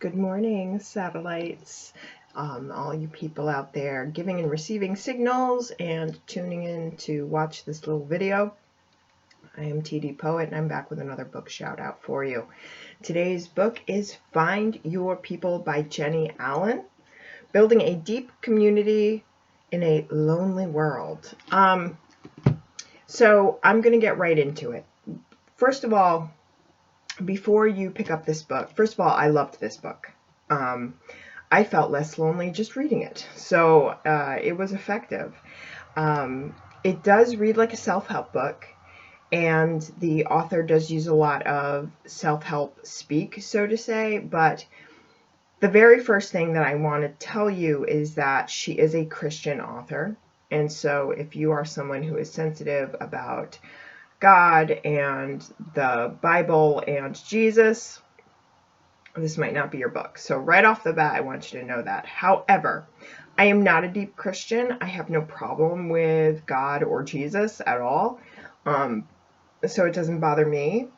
Good morning, satellites. All you people out there giving and receiving signals and tuning in to watch this little video. I am tdpoet and I'm back with another book shout out for you. Today's book is Find Your People by Jennie Allen, Building a Deep Community in a Lonely World. So I'm going to get right into it. First of all, before you pick up this book, first of all, I loved this book. I felt less lonely just reading it, so it was effective. It does read like a self-help book, and the author does use a lot of self-help speak, so to say, but the very first thing that I want to tell you is that she is a Christian author, and so if you are someone who is sensitive about God and the Bible and Jesus, this might not be your book. So right off the bat, I want you to know that. However, I am not a deep Christian. I have no problem with God or Jesus at all. So it doesn't bother me.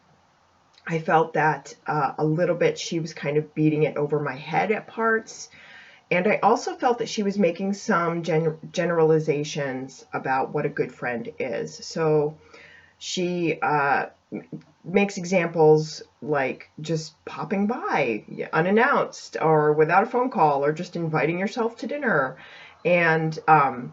I felt that a little bit she was kind of beating it over my head at parts. And I also felt that she was making some generalizations about what a good friend is. So she makes examples like just popping by unannounced or without a phone call or just inviting yourself to dinner. And I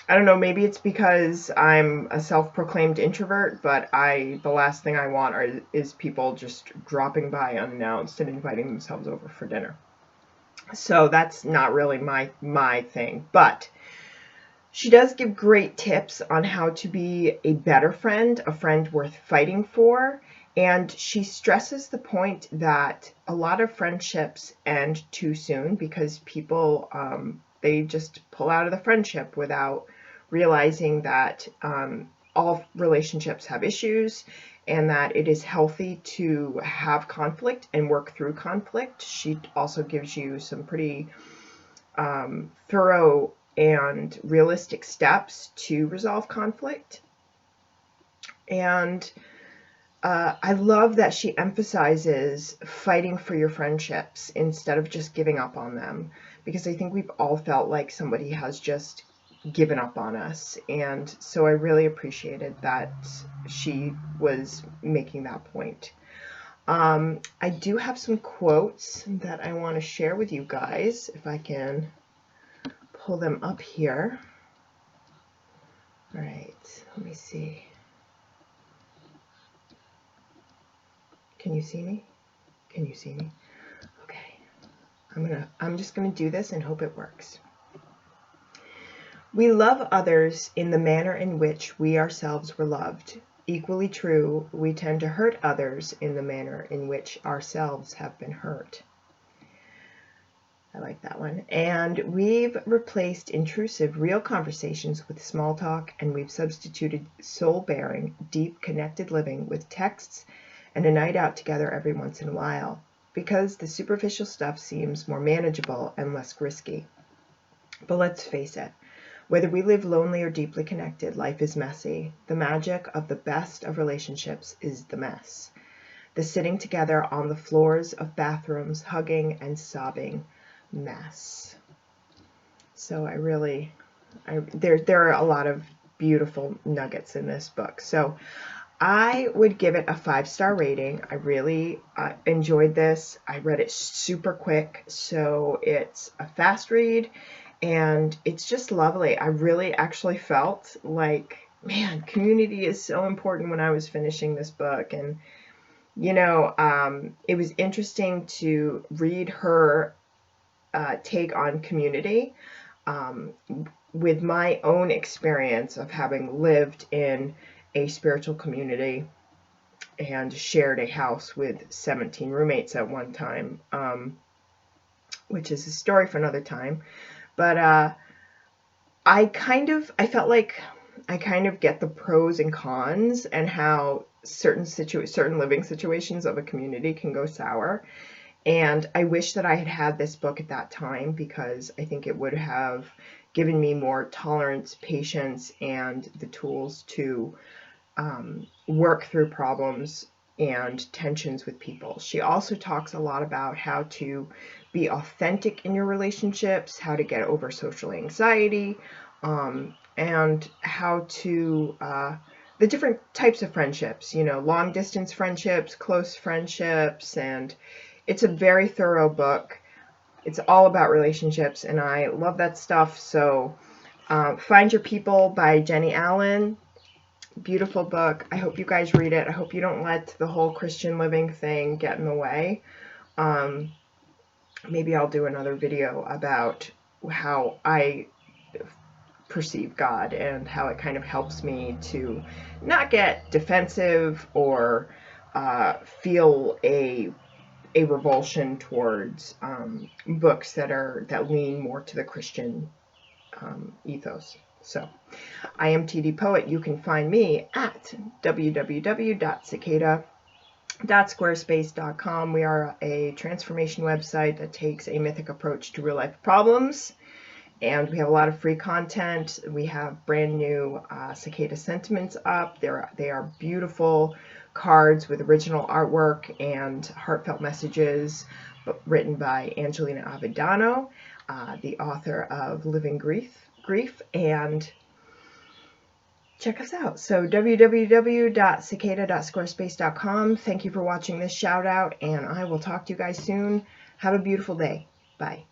don't know, maybe it's because I'm a self-proclaimed introvert, but the last thing I want is people just dropping by unannounced and inviting themselves over for dinner. So that's not really my thing, but she does give great tips on how to be a better friend, a friend worth fighting for. And she stresses the point that a lot of friendships end too soon because people, they just pull out of the friendship without realizing that all relationships have issues and that it is healthy to have conflict and work through conflict. She also gives you some pretty thorough and realistic steps to resolve conflict. And I love that she emphasizes fighting for your friendships instead of just giving up on them, because I think we've all felt like somebody has just given up on us. And so I really appreciated that she was making that point. I do have some quotes that I want to share with you guys, if I can pull them up here. All right, let me see. Can you see me? Can you see me? Okay. I'm just gonna do this and hope it works. We love others in the manner in which we ourselves were loved. Equally true, we tend to hurt others in the manner in which ourselves have been hurt. I like that one. And we've replaced intrusive, real conversations with small talk, and we've substituted soul-bearing, deep, connected living with texts and a night out together every once in a while, because the superficial stuff seems more manageable and less risky. But let's face it, whether we live lonely or deeply connected, life is messy. The magic of the best of relationships is the mess. The sitting together on the floors of bathrooms, hugging and sobbing mess. So there are a lot of beautiful nuggets in this book. So I would give it a 5-star rating. I really enjoyed this. I read it super quick, so it's a fast read, and it's just lovely. I really actually felt like, man, community is so important when I was finishing this book. And, you know, it was interesting to read her take on community with my own experience of having lived in a spiritual community and shared a house with 17 roommates at one time, which is a story for another time. But I felt like I kind of get the pros and cons and how certain living situations of a community can go sour. And I wish that I had had this book at that time, because I think it would have given me more tolerance, patience, and the tools to work through problems and tensions with people. She also talks a lot about how to be authentic in your relationships, how to get over social anxiety, and how to the different types of friendships, you know, long distance friendships, close friendships, and it's a very thorough book. It's all about relationships, and I love that stuff. So Find Your People by Jennie Allen. Beautiful book. I hope you guys read it. I hope you don't let the whole Christian living thing get in the way. Maybe I'll do another video about how I perceive God and how it kind of helps me to not get defensive or feel a revulsion towards books that lean more to the Christian ethos. So, I am tdpoet. You can find me at www.CycADA.squarespace.com. We are a transformation website that takes a mythic approach to real life problems, and we have a lot of free content. We have brand new CycADA sentiments up. They are beautiful cards with original artwork and heartfelt messages written by Angelina Avedano, the author of Living Grief, and check us out. So www.CycADA.squarespace.com. Thank you for watching this shout out, and I will talk to you guys soon. Have a beautiful day. Bye.